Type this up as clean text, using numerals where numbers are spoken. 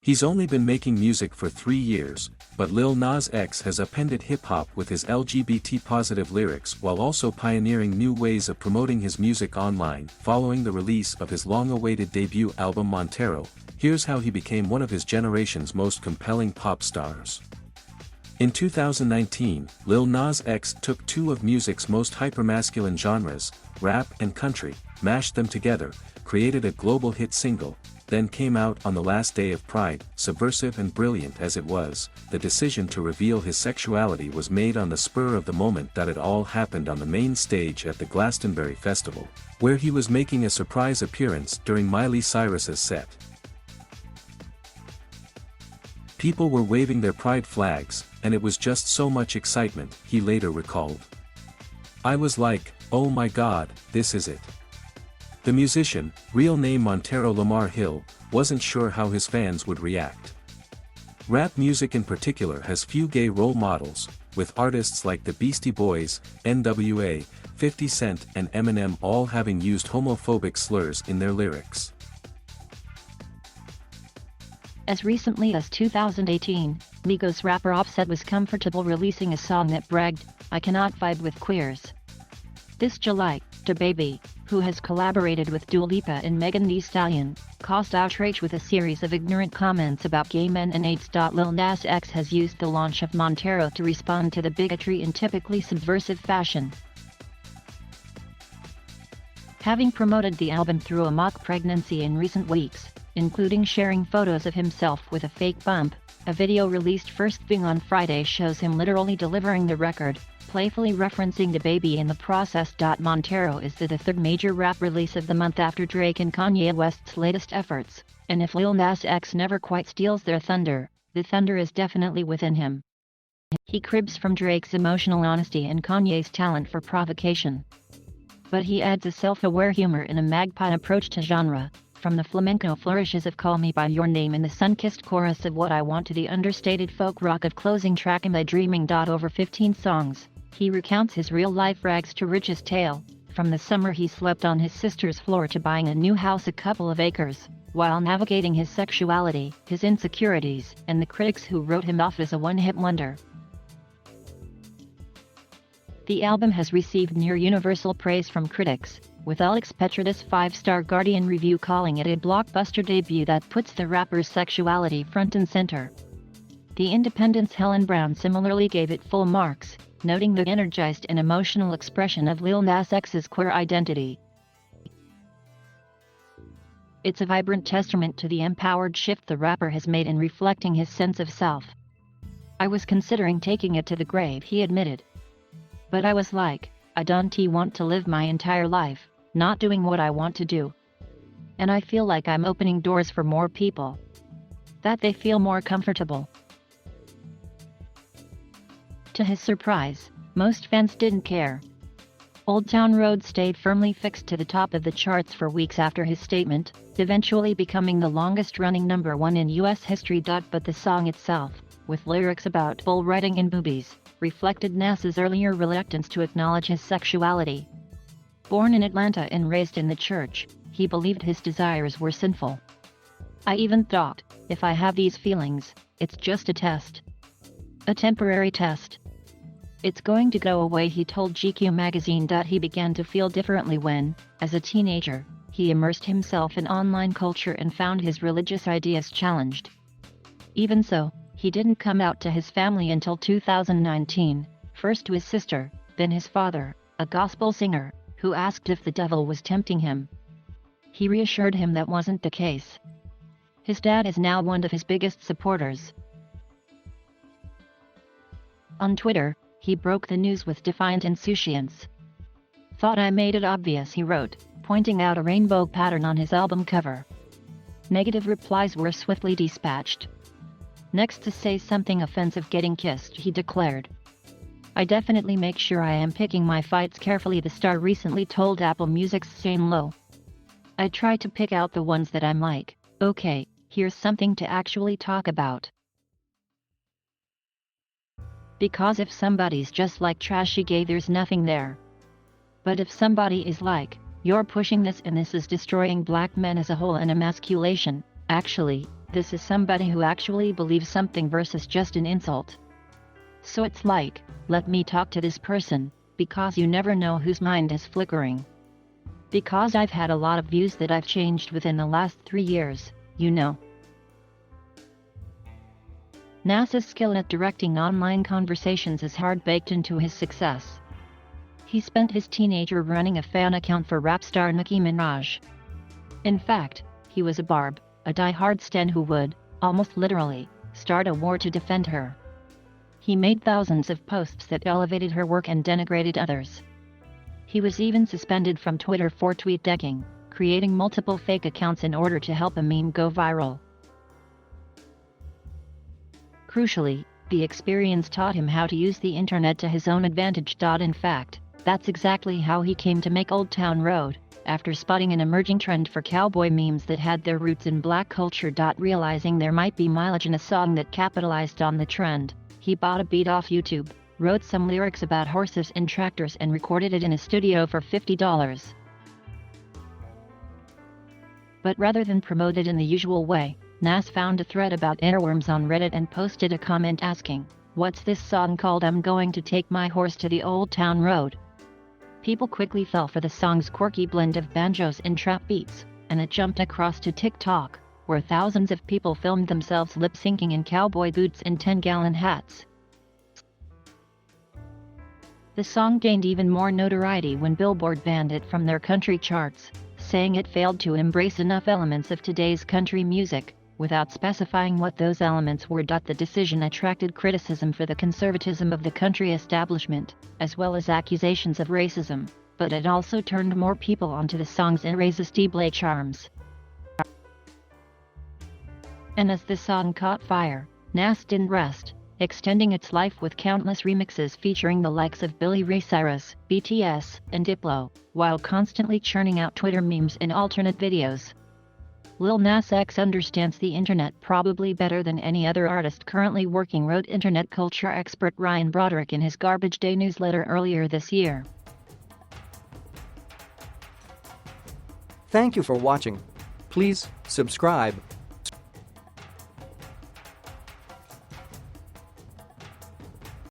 He's only been making music for 3 years, but Lil Nas X has upended hip-hop with his LGBT-positive lyrics while also pioneering new ways of promoting his music online. Following the release of his long-awaited debut album Montero, here's how he became one of his generation's most compelling pop stars. In 2019, Lil Nas X took two of music's most hypermasculine genres, rap and country, mashed them together, created a global hit single, then came out on the last day of Pride.Subversive, and brilliant as it was, the decision to reveal his sexuality was made on the spur of the moment that it all happened on the main stage at the Glastonbury Festival, where he was making a surprise appearance during Miley Cyrus's set. People were waving their pride flags, and it was just so much excitement, he later recalled. "I was like, oh my god, this is it." The musician, real name Montero Lamar Hill, wasn't sure how his fans would react. Rap music in particular has few gay role models, with artists like the Beastie Boys, NWA, 50 Cent and Eminem all having used homophobic slurs in their lyrics. As recently as 2018, Migos rapper Offset was comfortable releasing a song that bragged, "I cannot vibe with queers." This July, DaBaby, who has collaborated with Dua Lipa and Megan Thee Stallion, caused outrage with a series of ignorant comments about gay men and AIDS. Lil Nas X has used the launch of Montero to respond to the bigotry in typically subversive fashion. Having promoted the album through a mock pregnancy in recent weeks, including sharing photos of himself with a fake bump, a video released first thing on Friday shows him literally delivering the record, playfully referencing DaBaby in the process. Montero is the third major rap release of the month after Drake and Kanye West's latest efforts, and if Lil Nas X never quite steals their thunder, the thunder is definitely within him. He cribs from Drake's emotional honesty and Kanye's talent for provocation. But he adds a self-aware humor and a magpie approach to genre, from the flamenco flourishes of Call Me By Your Name and the sun-kissed chorus of What I Want to the understated folk rock of closing track Am I Dreaming. Over 15 songs, he recounts his real-life rags to riches tale, from the summer he slept on his sister's floor to buying a new house a couple of acres, while navigating his sexuality, his insecurities, and the critics who wrote him off as a one-hit wonder. The album has received near-universal praise from critics, with Alex Petridis' 5-star Guardian review calling it a blockbuster debut that puts the rapper's sexuality front and center. The Independent's Helen Brown similarly gave it full marks, noting the energized and emotional expression of Lil Nas X's queer identity. It's a vibrant testament to the empowered shift the rapper has made in reflecting his sense of self. "I was considering taking it to the grave," he admitted. "But I was like, I don't want to live my entire life not doing what I want to do. And I feel like I'm opening doors for more people, that they feel more comfortable." To his surprise, most fans didn't care. Old Town Road stayed firmly fixed to the top of the charts for weeks after his statement, eventually becoming the longest-running #1 in U.S. history. But the song itself, with lyrics about bull riding and boobies, reflected Nas's earlier reluctance to acknowledge his sexuality. Born in Atlanta and raised in the church, he believed his desires were sinful. "I even thought, if I have these feelings, it's just a test. A temporary test. It's going to go away," he told GQ magazine. He began to feel differently when, as a teenager, he immersed himself in online culture and found his religious ideas challenged. Even so, he didn't come out to his family until 2019, first to his sister, then his father, a gospel singer, who asked if the devil was tempting him. He reassured him that wasn't the case. His dad is now one of his biggest supporters. On Twitter, he broke the news with defiant insouciance. "Thought I made it obvious," he wrote, pointing out a rainbow pattern on his album cover. Negative replies were swiftly dispatched. "Next to say something offensive getting kissed," he declared. "I definitely make sure I am picking my fights carefully," the star recently told Apple Music's Shane Lowe. "I try to pick out the ones that I'm like, okay, here's something to actually talk about. Because if somebody's just like trashy gay, there's nothing there. But if somebody is like, you're pushing this and this is destroying black men as a whole and emasculation, actually, This is somebody who actually believes something versus just an insult. So it's like, let me talk to this person, because you never know whose mind is flickering. Because I've had a lot of views that I've changed within the last 3 years, you know. Nas's skill at directing online conversations is hard baked into his success. He spent his teenager running a fan account for rap star Nicki Minaj. In fact, he was a barb, a die-hard stan who would, almost literally, start a war to defend her. He made thousands of posts that elevated her work and denigrated others. He was even suspended from Twitter for tweet decking, creating multiple fake accounts in order to help a meme go viral. Crucially, the experience taught him how to use the internet to his own advantage. In fact, that's exactly how he came to make Old Town Road, after spotting an emerging trend for cowboy memes that had their roots in black culture. Realizing there might be mileage in a song that capitalized on the trend, he bought a beat off YouTube, wrote some lyrics about horses and tractors and recorded it in a studio for $50. But rather than promote it in the usual way, Nas found a thread about earworms on Reddit and posted a comment asking, "What's this song called? I'm going to take my horse to the Old Town Road." People quickly fell for the song's quirky blend of banjos and trap beats, and it jumped across to TikTok, where thousands of people filmed themselves lip-syncing in cowboy boots and 10-gallon hats. The song gained even more notoriety when Billboard banned it from their country charts, saying it failed to embrace enough elements of today's country music, without specifying what those elements were. The decision attracted criticism for the conservatism of the country establishment, as well as accusations of racism, but it also turned more people onto the song's irresistible charms. And as the song caught fire, Nas didn't rest, extending its life with countless remixes featuring the likes of Billy Ray Cyrus, BTS, and Diplo, while constantly churning out Twitter memes and alternate videos. Lil Nas X understands the internet probably better than any other artist currently working, wrote internet culture expert Ryan Broderick in his Garbage Day newsletter earlier this year. Thank you for watching. Please subscribe